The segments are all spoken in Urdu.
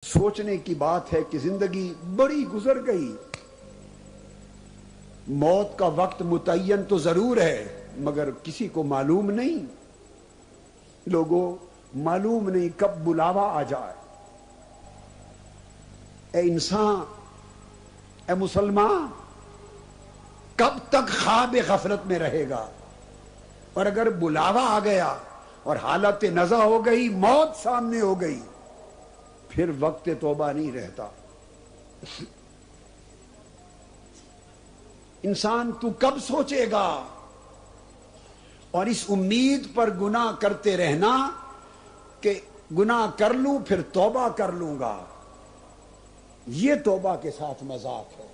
سوچنے کی بات ہے کہ زندگی بڑی گزر گئی، موت کا وقت متعین تو ضرور ہے مگر کسی کو معلوم نہیں، لوگوں معلوم نہیں کب بلاوا آ جائے۔ اے انسان، اے مسلمان، کب تک خواب غفلت میں رہے گا؟ اور اگر بلاوا آ گیا اور حالت نزع ہو گئی، موت سامنے ہو گئی، پھر وقت توبہ نہیں رہتا۔ انسان تو کب سوچے گا؟ اور اس امید پر گناہ کرتے رہنا کہ گناہ کر لوں پھر توبہ کر لوں گا، یہ توبہ کے ساتھ مذاق ہے۔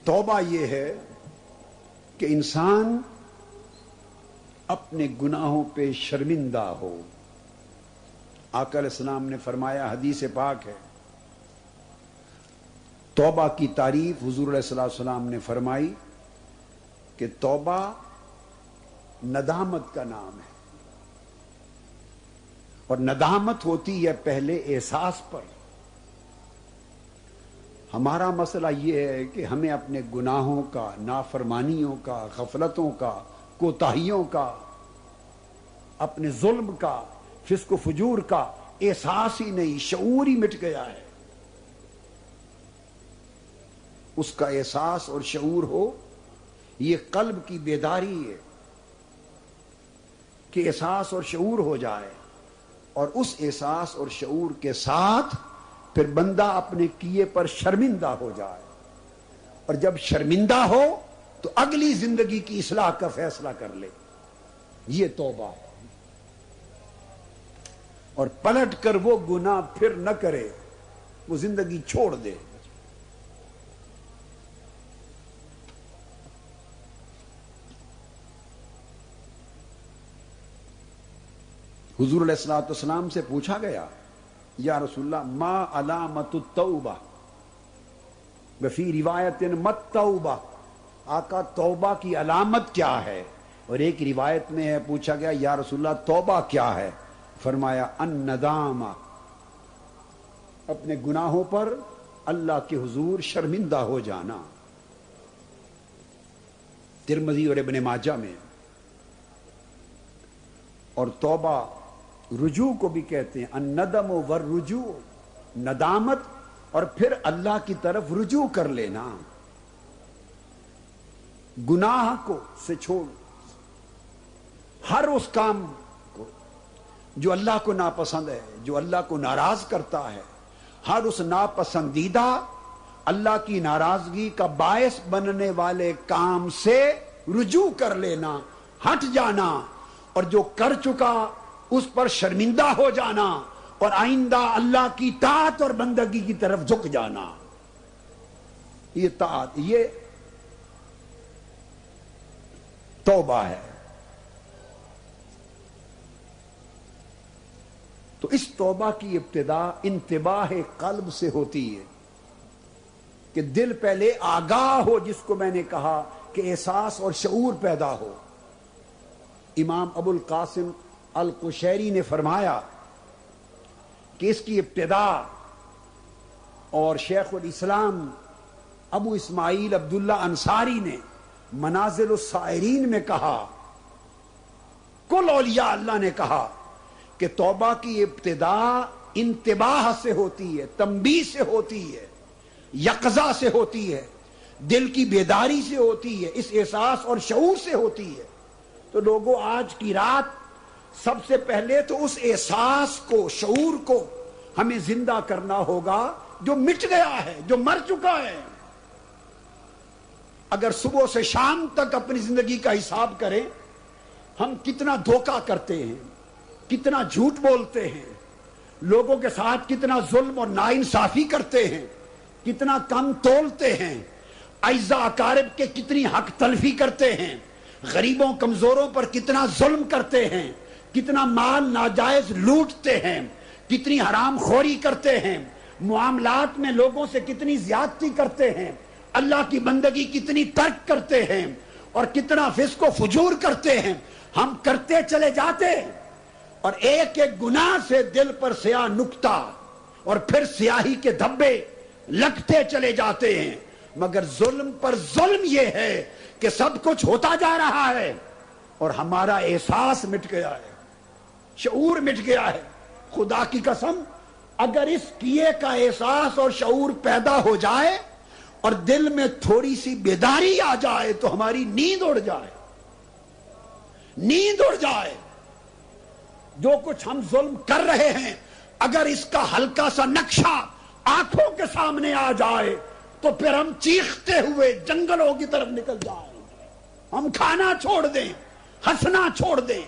توبہ یہ ہے کہ انسان اپنے گناہوں پہ شرمندہ ہو۔ آقا علیہ السلام نے فرمایا، حدیث پاک ہے، توبہ کی تعریف حضور علیہ السلام نے فرمائی کہ توبہ ندامت کا نام ہے، اور ندامت ہوتی ہے پہلے احساس پر۔ ہمارا مسئلہ یہ ہے کہ ہمیں اپنے گناہوں کا، نافرمانیوں کا، غفلتوں کا، کوتاہیوں کا، اپنے ظلم کا، فسق و فجور کا احساس ہی نہیں، شعور ہی مٹ گیا ہے۔ اس کا احساس اور شعور ہو، یہ قلب کی بیداری ہے کہ احساس اور شعور ہو جائے، اور اس احساس اور شعور کے ساتھ پھر بندہ اپنے کیے پر شرمندہ ہو جائے، اور جب شرمندہ ہو تو اگلی زندگی کی اصلاح کا فیصلہ کر لے، یہ توبہ ہے۔ اور پلٹ کر وہ گناہ پھر نہ کرے، وہ زندگی چھوڑ دے۔ حضور علیہ السلام سے پوچھا گیا، یا رسول اللہ ما علامت التوبہ، وفی روایت مت توبہ، آقا توبہ کی علامت کیا ہے؟ اور ایک روایت میں ہے پوچھا گیا، یا رسول اللہ توبہ کیا ہے؟ فرمایا الندامہ، اپنے گناہوں پر اللہ کے حضور شرمندہ ہو جانا۔ ترمذی اور ابن ماجہ میں۔ اور توبہ رجوع کو بھی کہتے ہیں، الندم والرجوع، ندامت اور پھر اللہ کی طرف رجوع کر لینا، گناہ کو سے چھوڑ، ہر اس کام کو جو اللہ کو ناپسند ہے، جو اللہ کو ناراض کرتا ہے، ہر اس ناپسندیدہ اللہ کی ناراضگی کا باعث بننے والے کام سے رجوع کر لینا، ہٹ جانا، اور جو کر چکا اس پر شرمندہ ہو جانا، اور آئندہ اللہ کی طاعت اور بندگی کی طرف جھک جانا۔ یہ طاعت، یہ توبہ ہے۔ تو اس توبہ کی ابتدا انتباہ قلب سے ہوتی ہے کہ دل پہلے آگاہ ہو، جس کو میں نے کہا کہ احساس اور شعور پیدا ہو۔ امام ابو القاسم القشیری نے فرمایا کہ اس کی ابتدا، اور شیخ الاسلام ابو اسماعیل عبداللہ انصاری نے منازل السائرین میں کہا، کل اولیاء اللہ نے کہا کہ توبہ کی ابتدا انتباہ سے ہوتی ہے، تنبیہ سے ہوتی ہے، یقظہ سے ہوتی ہے، دل کی بیداری سے ہوتی ہے، اس احساس اور شعور سے ہوتی ہے۔ تو لوگوں، آج کی رات سب سے پہلے تو اس احساس کو، شعور کو ہمیں زندہ کرنا ہوگا جو مٹ گیا ہے، جو مر چکا ہے۔ اگر صبح سے شام تک اپنی زندگی کا حساب کریں، ہم کتنا دھوکہ کرتے ہیں، کتنا جھوٹ بولتے ہیں، لوگوں کے ساتھ کتنا ظلم اور ناانصافی کرتے ہیں، کتنا کم تولتے ہیں، اعزاء اقارب کے کتنی حق تلفی کرتے ہیں، غریبوں کمزوروں پر کتنا ظلم کرتے ہیں، کتنا مال ناجائز لوٹتے ہیں، کتنی حرام خوری کرتے ہیں، معاملات میں لوگوں سے کتنی زیادتی کرتے ہیں، اللہ کی بندگی کتنی ترک کرتے ہیں، اور کتنا فسق و فجور کرتے ہیں۔ ہم کرتے چلے جاتے اور ایک ایک گناہ سے دل پر سیاہ نکتہ اور پھر سیاہی کے دھبے لگتے چلے جاتے ہیں، مگر ظلم پر ظلم یہ ہے کہ سب کچھ ہوتا جا رہا ہے اور ہمارا احساس مٹ گیا ہے، شعور مٹ گیا ہے۔ خدا کی قسم اگر اس کیے کا احساس اور شعور پیدا ہو جائے اور دل میں تھوڑی سی بیداری آ جائے تو ہماری نیند اڑ جائے، نیند اڑ جائے۔ جو کچھ ہم ظلم کر رہے ہیں اگر اس کا ہلکا سا نقشہ آنکھوں کے سامنے آ جائے تو پھر ہم چیختے ہوئے جنگلوں کی طرف نکل جائیں، ہم کھانا چھوڑ دیں، ہنسنا چھوڑ دیں،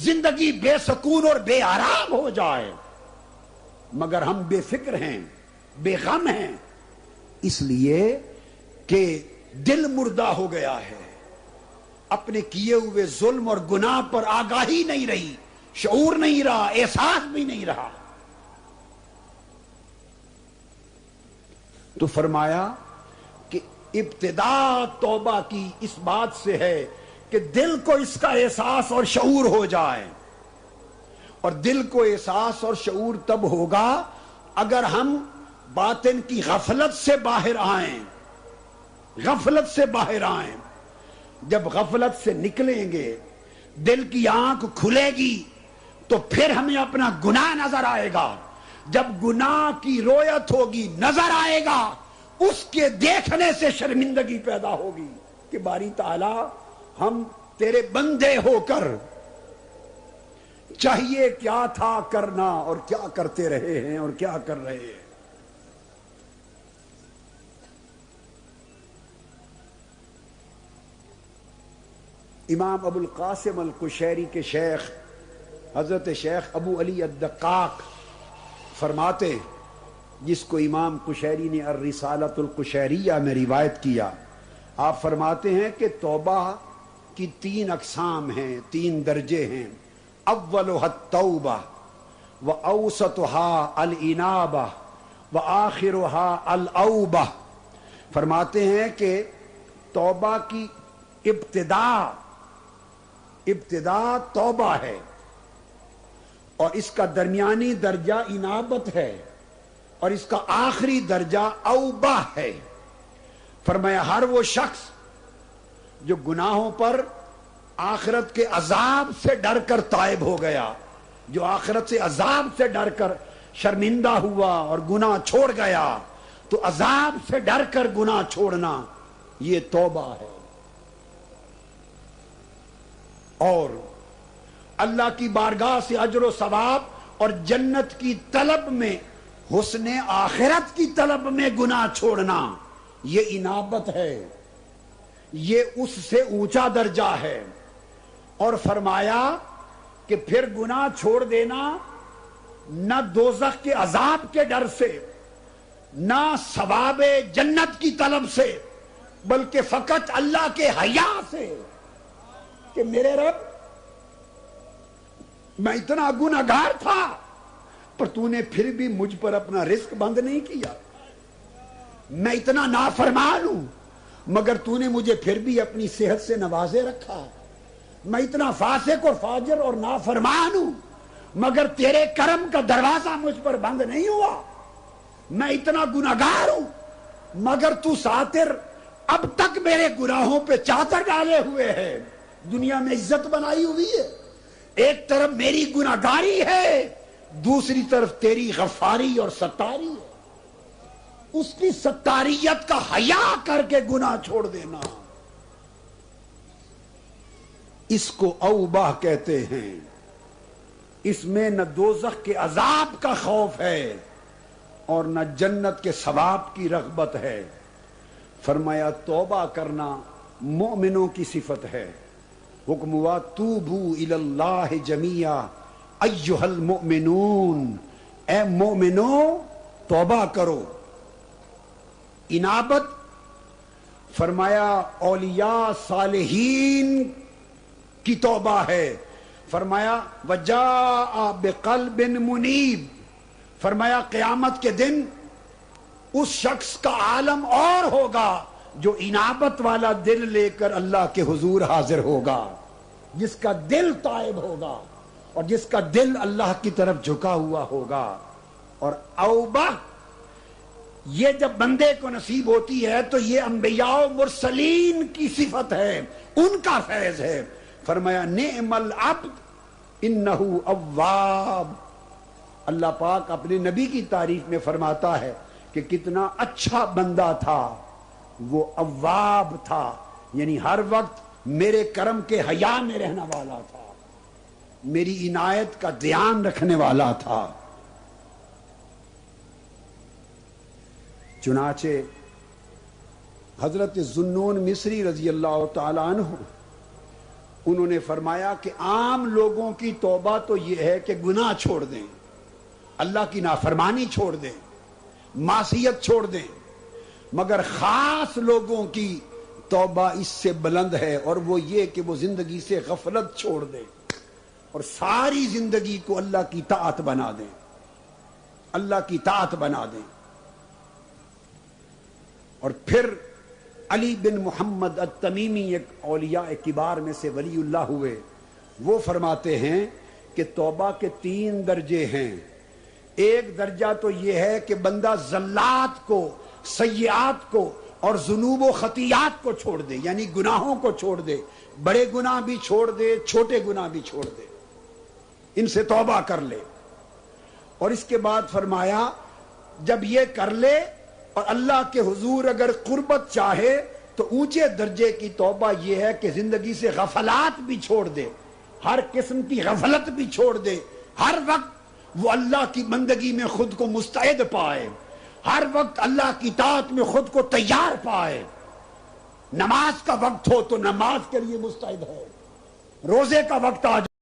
زندگی بے سکون اور بے آرام ہو جائے، مگر ہم بے فکر ہیں، بے غم ہیں، اس لیے کہ دل مردہ ہو گیا ہے، اپنے کیے ہوئے ظلم اور گناہ پر آگاہی نہیں رہی، شعور نہیں رہا، احساس بھی نہیں رہا۔ تو فرمایا کہ ابتدا توبہ کی اس بات سے ہے کہ دل کو اس کا احساس اور شعور ہو جائے، اور دل کو احساس اور شعور تب ہوگا اگر ہم باطن کی غفلت سے باہر آئیں، غفلت سے باہر آئیں۔ جب غفلت سے نکلیں گے، دل کی آنکھ کھلے گی تو پھر ہمیں اپنا گناہ نظر آئے گا، جب گناہ کی رویت ہوگی نظر آئے گا، اس کے دیکھنے سے شرمندگی پیدا ہوگی کہ باری تعالی ہم تیرے بندے ہو کر چاہیے کیا تھا کرنا اور کیا کرتے رہے ہیں اور کیا کر رہے ہیں۔ امام ابو القاسم القشیری کے شیخ حضرت شیخ ابو علی الدقاق فرماتے، جس کو امام قشیری نے الرسالۃ القشیریہ میں روایت کیا، آپ فرماتے ہیں کہ توبہ کی 3 اقسام ہیں، 3 درجے ہیں۔ اولها التوبہ واوسطها الانابہ وآخرها الاوبہ۔ فرماتے ہیں کہ توبہ کی ابتدا توبہ ہے اور اس کا درمیانی درجہ انابت ہے اور اس کا آخری درجہ اوبہ ہے۔ فرمایا ہر وہ شخص جو گناہوں پر آخرت کے عذاب سے ڈر کر تائب ہو گیا، جو آخرت سے عذاب سے ڈر کر شرمندہ ہوا اور گناہ چھوڑ گیا، تو عذاب سے ڈر کر گناہ چھوڑنا یہ توبہ ہے۔ اور اللہ کی بارگاہ سے اجر و ثواب اور جنت کی طلب میں، حسن آخرت کی طلب میں گناہ چھوڑنا یہ انابت ہے، یہ اس سے اونچا درجہ ہے۔ اور فرمایا کہ پھر گناہ چھوڑ دینا نہ دوزخ کے عذاب کے ڈر سے، نہ ثواب جنت کی طلب سے، بلکہ فقط اللہ کے حیا سے کہ میرے رب میں اتنا گنہگار تھا پر تو نے پھر بھی مجھ پر اپنا رزق بند نہیں کیا، میں اتنا نافرمان ہوں مگر تو نے مجھے پھر بھی اپنی صحت سے نوازے رکھا، میں اتنا فاسق اور فاجر اور نافرمان ہوں مگر تیرے کرم کا دروازہ مجھ پر بند نہیں ہوا، میں اتنا گنہگار ہوں مگر تو ساتر اب تک میرے گناہوں پہ چادر ڈالے ہوئے ہے، دنیا میں عزت بنائی ہوئی ہے، ایک طرف میری گناہگاری ہے، دوسری طرف تیری غفاری اور ستاری ہے، اس کی ستاریت کا حیا کر کے گناہ چھوڑ دینا، اس کو اوبہ کہتے ہیں۔ اس میں نہ دوزخ کے عذاب کا خوف ہے اور نہ جنت کے ثواب کی رغبت ہے۔ فرمایا توبہ کرنا مومنوں کی صفت ہے، حکم ہوا توبوا الی اللہ جمیعا ایھا المؤمنون، اے مومنوں توبہ کرو۔ انابت فرمایا اولیاء صالحین کی توبہ ہے، فرمایا وجاء بقلب منیب، فرمایا قیامت کے دن اس شخص کا عالم اور ہوگا جو انابت والا دل لے کر اللہ کے حضور حاضر ہوگا۔ جس کا دل تائب ہوگا اور جس کا دل اللہ کی طرف جھکا ہوا ہوگا. اور اوبہ یہ جب بندے کو نصیب ہوتی ہے تو یہ انبیاء و مرسلین کی صفت ہے، ان کا فیض ہے. فرمایا نعم العبد انہ اواب. اللہ پاک اپنے نبی کی تعریف میں فرماتا ہے کہ کتنا اچھا بندہ تھا، وہ اواب تھا، یعنی ہر وقت میرے کرم کے حیا میں رہنے والا تھا، میری عنایت کا دھیان رکھنے والا تھا. چنانچہ حضرت ذوالنون مصری رضی اللہ تعالیٰ عنہ انہوں نے فرمایا کہ عام لوگوں کی توبہ تو یہ ہے کہ گناہ چھوڑ دیں، اللہ کی نافرمانی چھوڑ دیں، معصیت چھوڑ دیں، مگر خاص لوگوں کی توبہ اس سے بلند ہے، اور وہ یہ کہ وہ زندگی سے غفلت چھوڑ دیں اور ساری زندگی کو اللہ کی طاعت بنا دیں، اللہ کی طاعت بنا دیں. اور پھر علی بن محمد التمیمی ایک اولیاء کبار میں سے ولی اللہ ہوئے، وہ فرماتے ہیں کہ توبہ کے 3 درجے ہیں. ایک درجہ تو یہ ہے کہ بندہ زلات کو، سیئات کو اور ذنوب و خطیات کو چھوڑ دے، یعنی گناہوں کو چھوڑ دے، بڑے گناہ بھی چھوڑ دے، چھوٹے گناہ بھی چھوڑ دے، ان سے توبہ کر لے. اور اس کے بعد فرمایا جب یہ کر لے اور اللہ کے حضور اگر قربت چاہے تو اونچے درجے کی توبہ یہ ہے کہ زندگی سے غفلات بھی چھوڑ دے، ہر قسم کی غفلت بھی چھوڑ دے، ہر وقت وہ اللہ کی بندگی میں خود کو مستعد پائے، ہر وقت اللہ کی طاعت میں خود کو تیار پائے. نماز کا وقت ہو تو نماز کے لیے مستعد ہے، روزے کا وقت آ